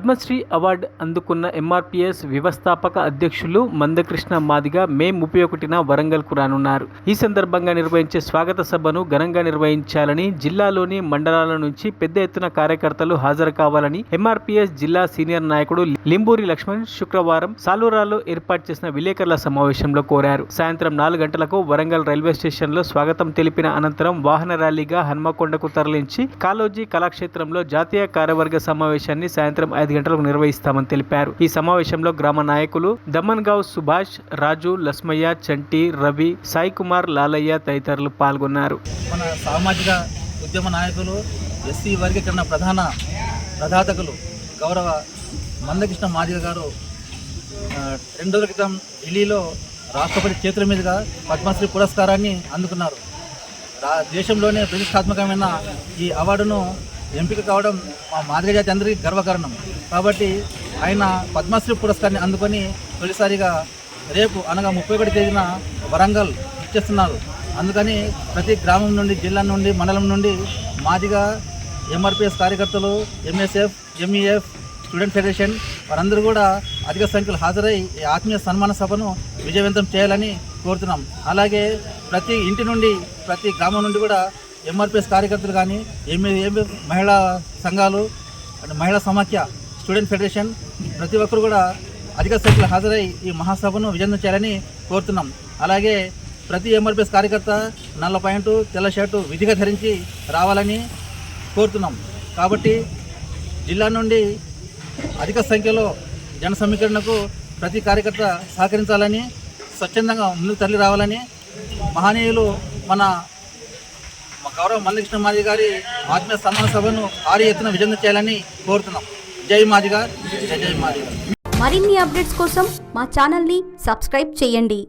Padmashri award అందుకున్న MRPS వ్యవస్థాపక అధ్యక్షులు మందకృష్ణ మాదిగ మే 31న వరంగల్కు రానున్నారు. ఈ సందర్భంగా నిర్వహించే స్వాగత సభను ఘనంగా నిర్వహించాలని, జిల్లాలోని మండలాల నుంచి పెద్ద ఎత్తున కార్యకర్తలు హాజరు కావాలని ఎంఆర్పీఎస్ జిల్లా సీనియర్ నాయకుడు లింబూరి లక్ష్మణ్ శుక్రవారం సాలూరాలో ఏర్పాటు చేసిన విలేకరుల సమావేశంలో కోరారు. సాయంత్రం 4 గంటలకు వరంగల్ రైల్వే స్టేషన్లో స్వాగతం తెలిపిన అనంతరం వాహన ర్యాలీగా హన్మకొండకు తరలించి కాళోజీ కళాక్షేత్రంలో జాతీయ కార్యవర్గ సమావేశాన్ని సాయంత్రం 5 గంటలకు నిర్వహిస్తామని తెలిపారు. ఈ సమావేశంలో గ్రామ నాయకులు దమ్మన్గావ్ సుభాష్, రాజు, లస్మయ్య, చంటి, రవి, సాయి కుమార్, లాలయ్య తదితరులు పాల్గొన్నారు. మన సామాజిక ఉద్యమ నాయకులు, ఎస్సీ వర్గీకరణ ప్రధాతకులు గౌరవ మందకృష్ణ మాదిగ గారు 2 రోజుల క్రితం ఢిల్లీలో రాష్ట్రపతి చేతుల మీదుగా పద్మశ్రీ పురస్కారాన్ని అందుకున్నారు. దేశంలోనే ప్రతిష్టాత్మకమైన ఈ అవార్డును ఎంపిక కావడం మా మాదిగ జాతి అందరికీ గర్వకారణం. కాబట్టి ఆయన పద్మశ్రీ పురస్కారాన్ని అందుకొని తొలిసారిగా రేపు అనగా 31 తేదీన వరంగల్ ఇచ్చేస్తున్నారు. అందుకని ప్రతి గ్రామం నుండి, జిల్లా నుండి, మండలం నుండి మాదిగ ఎంఆర్పీఎస్ కార్యకర్తలు, ఎంఎస్ఎఫ్, ఎంఈఎఫ్, స్టూడెంట్ ఫెడరేషన్ వారందరూ కూడా అధిక సంఖ్యలో హాజరై ఈ ఆత్మీయ సన్మాన సభను విజయవంతం చేయాలని కోరుతున్నాం. అలాగే ప్రతి ఇంటి నుండి, ప్రతి గ్రామం నుండి కూడా ఎంఆర్పీఎస్ కార్యకర్తలు కానీ, ఎంఈఎఫ్ మహిళా సంఘాలు, మహిళా సమాఖ్య, స్టూడెంట్ ఫెడరేషన్ ప్రతి ఒక్కరు కూడా అధిక సంఖ్యలో హాజరై ఈ మహాసభను విజయవంతం చేయాలని కోరుతున్నాం. అలాగే ప్రతి ఎంఆర్పీఎస్ కార్యకర్త నల్ల ప్యాంటు, తెల్ల షర్టు విధిగా ధరించి రావాలని కోరుతున్నాం. కాబట్టి జిల్లా నుండి అధిక సంఖ్యలో జన సమీకరణకు ప్రతి కార్యకర్త సహకరించాలని, స్వచ్ఛందంగా ముందుకు తరలి రావాలని, మహనీయులు మన గౌరవ మందకృష్ణ మాదిగ గారి ఆత్మీయ సన్మాన సభను భారీ ఎత్తున విజయం చేయాలని కోరుతున్నాం. జై మాదిగ, జై మాదిగ. మరిన్ని అప్డేట్స్ కోసం మా ఛానల్ని సబ్స్క్రైబ్ చేయండి.